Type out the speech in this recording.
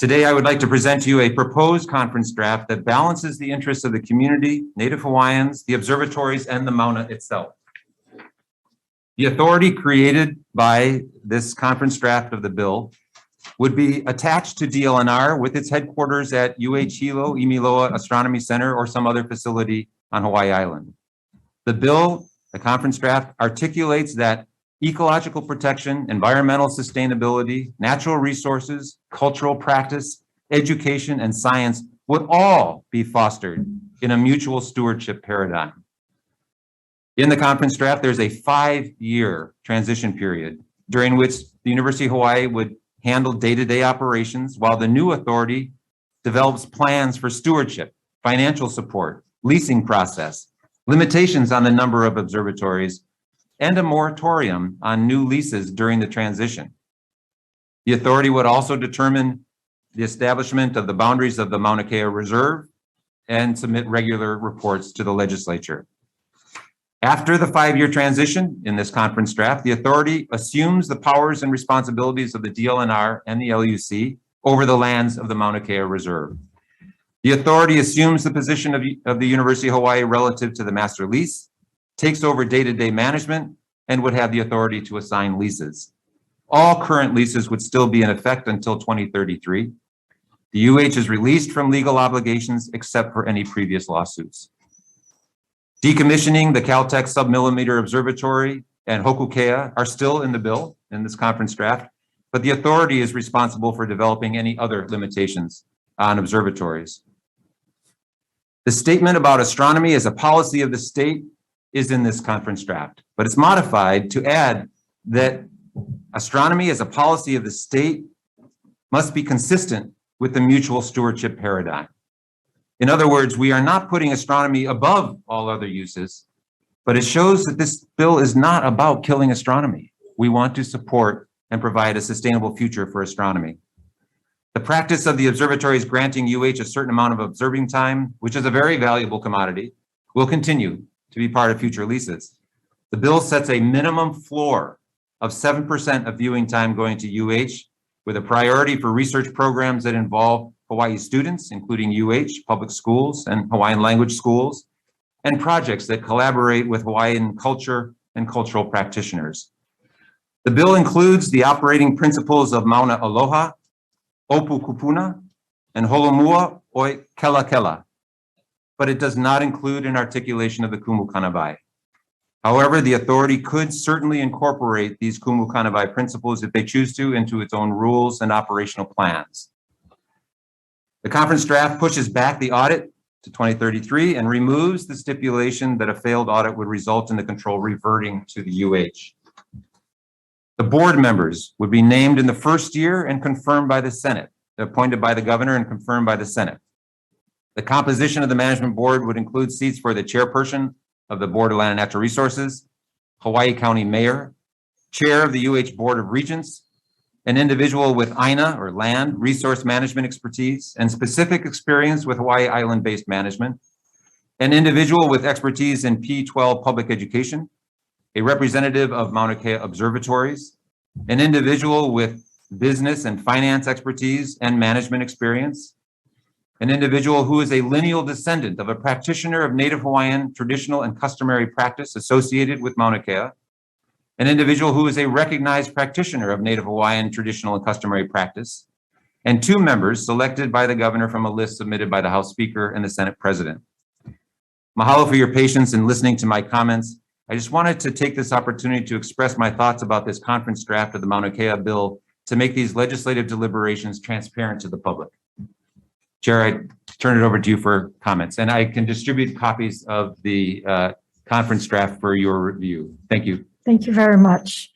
Today, I would like to present to you a proposed conference draft that balances the interests of the community, Native Hawaiians, the observatories, and the Mauna itself. The authority created by this conference draft of the bill would be attached to DLNR with its headquarters at UH Hilo, Imiloa Astronomy Center, or some other facility on Hawaii Island. The bill, the conference draft, articulates that ecological protection, environmental sustainability, natural resources, cultural practice, education, and science would all be fostered in a mutual stewardship paradigm. In the conference draft, there's a 5-year transition period during which the University of Hawaii would handle day-to-day operations while the new authority develops plans for stewardship, financial support, leasing process, limitations on the number of observatories, and a moratorium on new leases during the transition. The authority would also determine the establishment of the boundaries of the Mauna Kea Reserve and submit regular reports to the legislature. After the 5-year transition in this conference draft, the authority assumes the powers and responsibilities of the DLNR and the LUC over the lands of the Mauna Kea Reserve. The authority assumes the position of the University of Hawaii relative to the master lease, takes over day-to-day management, and would have the authority to assign leases. All current leases would still be in effect until 2033. The UH is released from legal obligations except for any previous lawsuits. Decommissioning the Caltech Submillimeter Observatory and Hoku Kea are still in the bill in this conference draft, but the authority is responsible for developing any other limitations on observatories. The statement about astronomy as a policy of the state is in this conference draft, but it's modified to add that astronomy as a policy of the state must be consistent with the mutual stewardship paradigm. In other words, we are not putting astronomy above all other uses, but it shows that this bill is not about killing astronomy. We want to support and provide a sustainable future for astronomy. The practice of the observatories granting UH a certain amount of observing time, which is a very valuable commodity, will continue to be part of future leases. The bill sets a minimum floor of 7% of viewing time going to UH, with a priority for research programs that involve Hawaii students, including UH, public schools, and Hawaiian language schools, and projects that collaborate with Hawaiian culture and cultural practitioners. The bill includes the operating principles of Mauna Aloha, Opu Kupuna, and Holomua Oi Kela Kela, but it does not include an articulation of the Kumu Kanabai. However, the authority could certainly incorporate these Kumu Kanabai principles if they choose to into its own rules and operational plans. The conference draft pushes back the audit to 2033 and removes the stipulation that a failed audit would result in the control reverting to the UH. The board members would be named in the first year and confirmed by the Senate, appointed by the governor and confirmed by the Senate. The composition of the management board would include seats for the chairperson of the Board of Land and Natural Resources, Hawaii County Mayor, chair of the UH Board of Regents, an individual with INA or land resource management expertise and specific experience with Hawaii Island-based management, an individual with expertise in P12 public education, a representative of Mauna Kea observatories, an individual with business and finance expertise and management experience, an individual who is a lineal descendant of a practitioner of Native Hawaiian traditional and customary practice associated with Mauna Kea, an individual who is a recognized practitioner of Native Hawaiian traditional and customary practice, and 2 members selected by the governor from a list submitted by the House Speaker and the Senate President. Mahalo for your patience in listening to my comments. I just wanted to take this opportunity to express my thoughts about this conference draft of the Mauna Kea bill to make these legislative deliberations transparent to the public. Chair, I turn it over to you for comments, and I can distribute copies of the conference draft for your review. Thank you. Thank you very much.